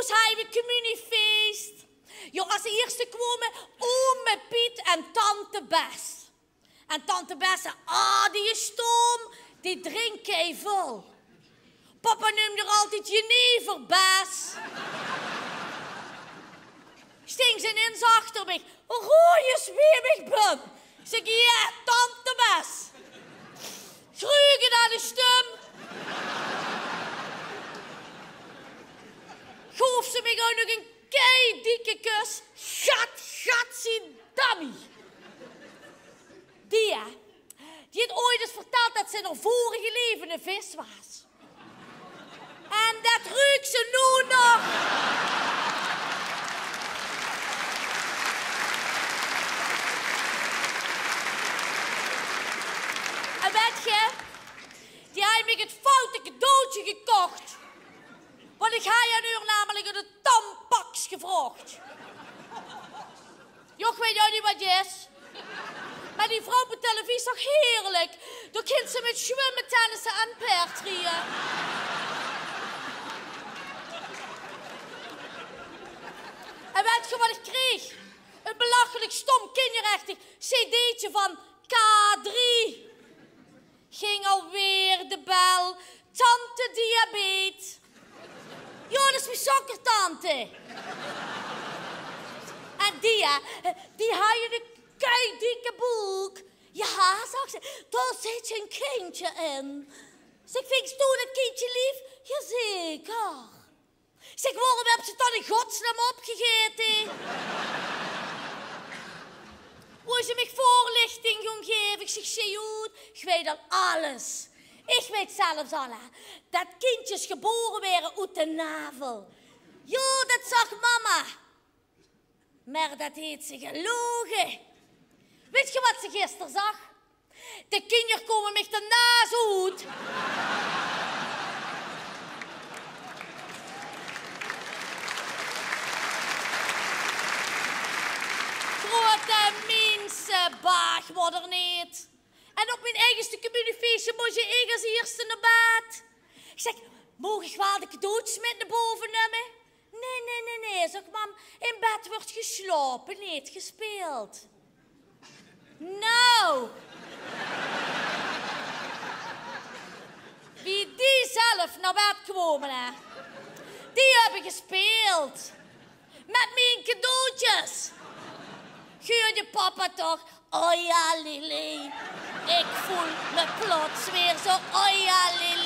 Toen hadden we communiefeest. Ja, als eerste kwamen ome Piet en tante Bes. En tante Bes zei, die is stom, die drinkt kei vol. Papa noemde er altijd jenever, Bes. Sting ze in ze achter me. Rooie zwem ik ben. Ik zeg, ja, tante Bes. Grugen naar de stem. Goof ze me ook nog een kei dikke kus. Gatsie dummy. Die had ooit eens verteld dat ze in haar vorige leven een vis was. En dat ruikt ze nu nog. En weet je, die heeft me het foute cadeautje gekocht. Want ik ga je nu namelijk een tampax gevraagd. Joch, weet jij niet wat het is? Maar die vrouw op televisie is toch heerlijk? Dan kind ze met zwemmen tennissen en paardrijden. En weet je wat ik kreeg? Een belachelijk stom kinderachtig cd'tje van K3. Ging alweer de bel. Tante diabetes. Ja, dat is mijn sokkertante. En die had je een keidikke boek. Ja, zag ze, daar zit een kindje in. Zeg, vind je toen het kindje lief? Jazeker. Zeg, waarom heb ze dan in godsnaam opgegeten? Hoe ze me voorlichting gaan geven? Ik zeg, Sjoerd, ik weet al alles. Ik weet zelfs al dat kindjes geboren werden uit de navel. Jo, dat zag mama. Maar dat heet ze gelogen. Weet je wat ze gisteren zag? De kinderen komen met de naas uit. Grote mensen, baag wordt er niet. En op mijn eigenste communiefeestje moest je ik als eerste naar bed. Ik zeg, mogen ik wel de cadeautjes met naar boven nemen? Nee, zeg mam, in bed wordt geslapen, niet gespeeld. Nou. Wie die zelf naar bed kwamen, hè, die hebben gespeeld. Met mijn cadeautjes. Geur je papa toch? Oh ja, Lili. Ik voel me plots weer zo. Oh ja, Lili.